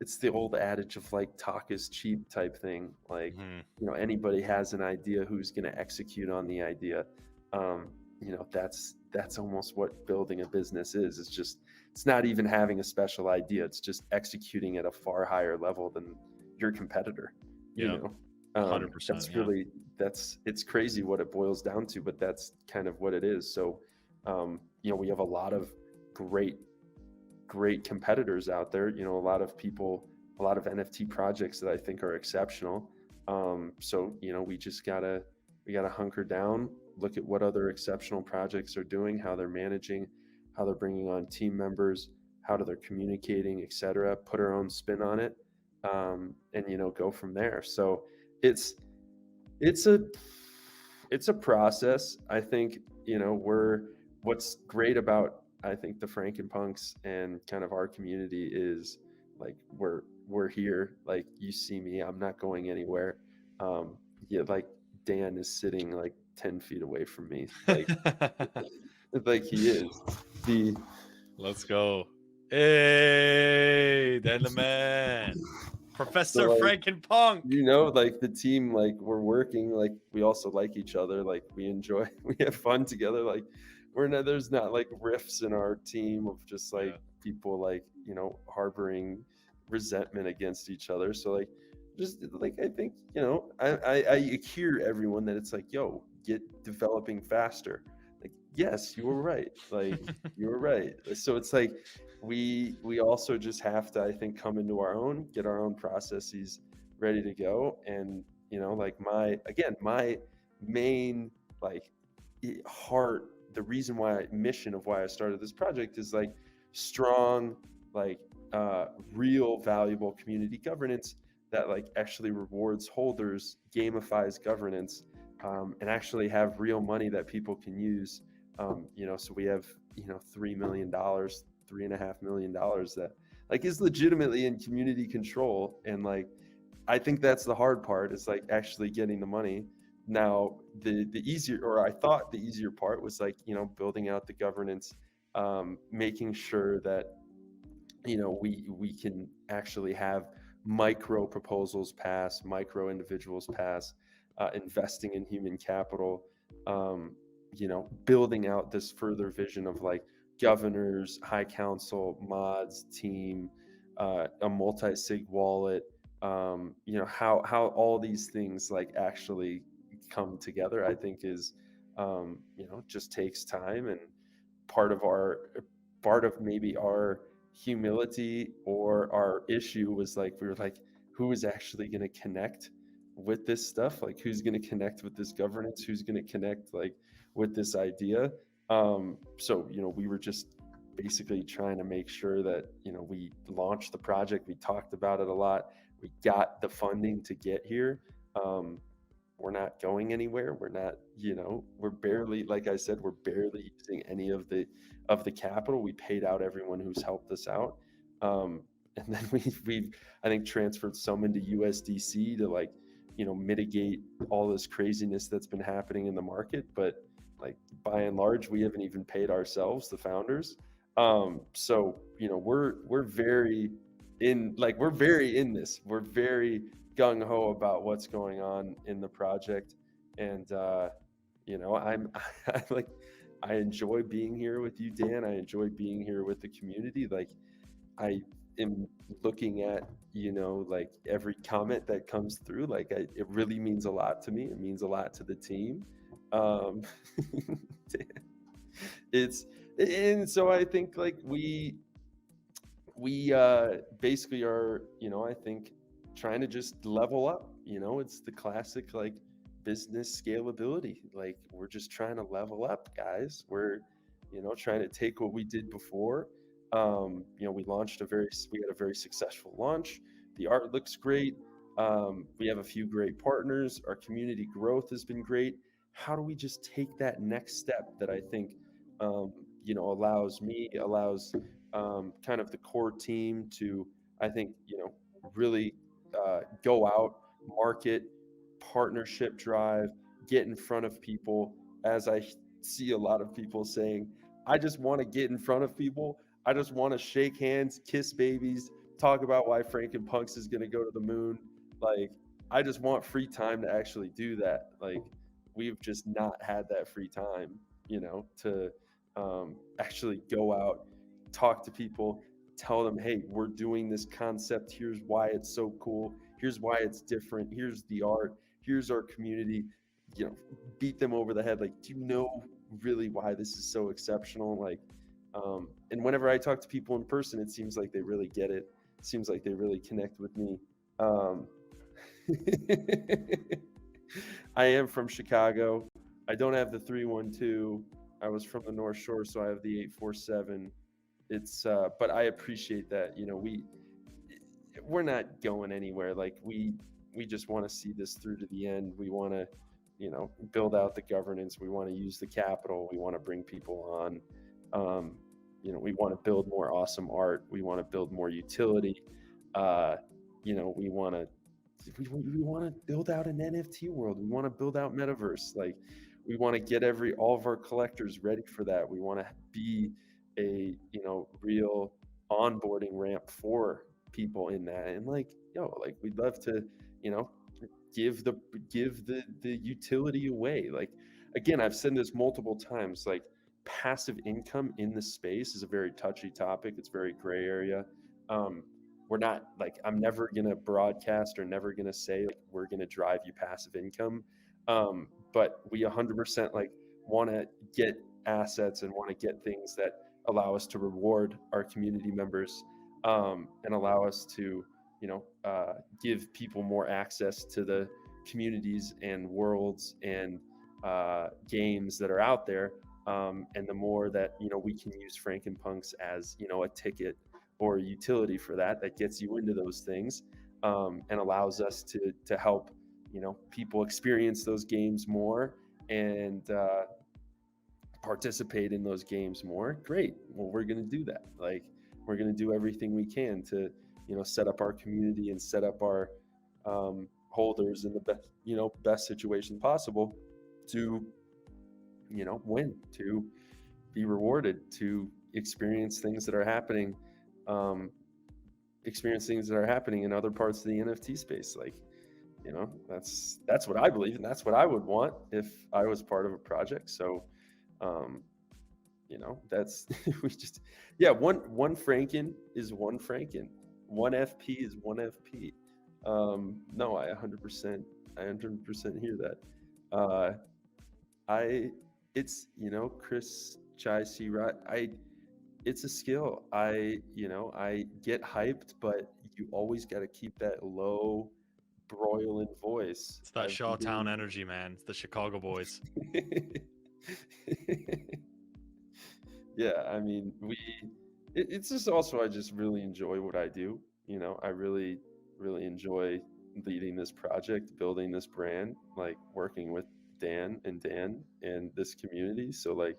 it's the old adage of like talk is cheap type thing. Like, Hmm. anybody has an idea, who's going to execute on the idea. That's almost what building a business is. It's not even having a special idea. It's just executing at a far higher level than your competitor. You Yep. know, 100%. that's Yeah. really it's crazy what it boils down to, but that's kind of what it is. So, we have a lot of great competitors out there. A lot of people, a lot of NFT projects that I think are exceptional. So we gotta hunker down, look at what other exceptional projects are doing, how they're managing, how they're bringing on team members, how they're communicating, etc. Put our own spin on it, and go from there. So it's it's a it's a process. I think what's great about, I think, the Frankenpunks and kind of our community is like we're here. Like, you see me, I'm not going anywhere. Yeah, like Dan is sitting like 10 feet away from me, like he is the Let's go. Hey, Dan the man. so Professor like Frankenpunk. like the team, like we're working, like we also like each other, like we enjoy we have fun together, like there's not like rifts in our team of just like Yeah. people like harboring resentment against each other. So like, just like, I think I hear everyone that it's like, yo, get developing faster. Like, yes, you were right, like you were right. So it's like we also just have to, I think, come into our own, get our own processes ready to go. And like, my main, like, heart, the reason why, mission of why I started this project is like strong, like, real valuable community governance that like actually rewards holders, gamifies governance, and actually have real money that people can use. So we have $3 million, $3.5 million that like is legitimately in community control. And like, I think that's the hard part, is like actually getting the money. Now, the easier, or I thought the easier part was like, building out the governance, making sure that we can actually have micro proposals pass, micro individuals pass, investing in human capital, building out this further vision of like governors, high council, mods, team, a multi-sig wallet, how all these things like actually come together, I think is, just takes time. And part of our part of maybe our humility or our issue was like, we were like, who is actually going to connect with this stuff? Like, who's going to connect with this governance? Who's going to connect like with this idea? So we were just basically trying to make sure that we launched the project, we talked about it a lot, we got the funding to get here. We're not going anywhere. We're not, we're barely, like I said, we're barely using any of the capital. We paid out everyone who's helped us out. And then we've, I think, transferred some into USDC to like, mitigate all this craziness that's been happening in the market. But like, by and large, we haven't even paid ourselves, the founders. So, we're very we're very in this. We're very gung ho about what's going on in the project. And I'm I like, I enjoy being here with you, Dan. I enjoy being here with the community. Like, I am looking at like every comment that comes through. Like, it really means a lot to me. It means a lot to the team. um it's And so I think like we basically are, I think, trying to just level up. It's the classic like business scalability. Like, we're just trying to level up, guys. We're trying to take what we did before. We had a very successful launch. The art looks great. We have a few great partners. Our community growth has been great. How do we just take that next step that I think allows kind of the core team to, I think, really go out, market, partnership drive, get in front of people. As I see a lot of people saying, I just want to get in front of people. I just want to shake hands, kiss babies, talk about why Frankenpunks is going to go to the moon. Like, I just want free time to actually do that. Like, we've just not had that free time, to actually go out, talk to people, tell them, hey, we're doing this concept. Here's why it's so cool. Here's why it's different. Here's the art. Here's our community. Beat them over the head. Like, do you know really why this is so exceptional? Like, and whenever I talk to people in person, it seems like they really get it. It seems like they really connect with me. I am from Chicago. I don't have the 312. I was from the North Shore, so I have the 847. But I appreciate that. We're not going anywhere. Like, we just want to see this through to the end. We want to, build out the governance. We want to use the capital. We want to bring people on. We want to build more awesome art. We want to build more utility. We want to build out an NFT world. We want to build out metaverse. Like, we want to get all of our collectors ready for that. We want to be a real onboarding ramp for people in that. And we'd love to give the utility away. Like, again, I've said this multiple times. Like, passive income in the space is a very touchy topic. It's very gray area. We're not, like, I'm never gonna broadcast or never gonna say, like, we're gonna drive you passive income. But we 100% like want to get assets and want to get things that allow us to reward our community members, and allow us to give people more access to the communities and worlds and games that are out there. And the more that we can use Frankenpunks as a ticket or a utility for that gets you into those things, and allows us to help people experience those games more and participate in those games more. Great. Well, we're going to do that. Like, we're going to do everything we can to set up our community and set up our holders in the best situation possible to win, to be rewarded, to experience things that are happening in other parts of the NFT space. Like, that's what I believe, and that's what I would want if I was part of a project. So that's we just one Franken is one Franken, one FP is one FP. No, I 100% hear that. It's Chris Chai C. It's a skill. I get hyped, but you always got to keep that low broiling voice. It's that Shawtown energy, man. It's the Chicago boys. Yeah, I mean, it's just also, I just really enjoy what I do. I really, really enjoy leading this project, building this brand, like working with Dan and this community. So, like,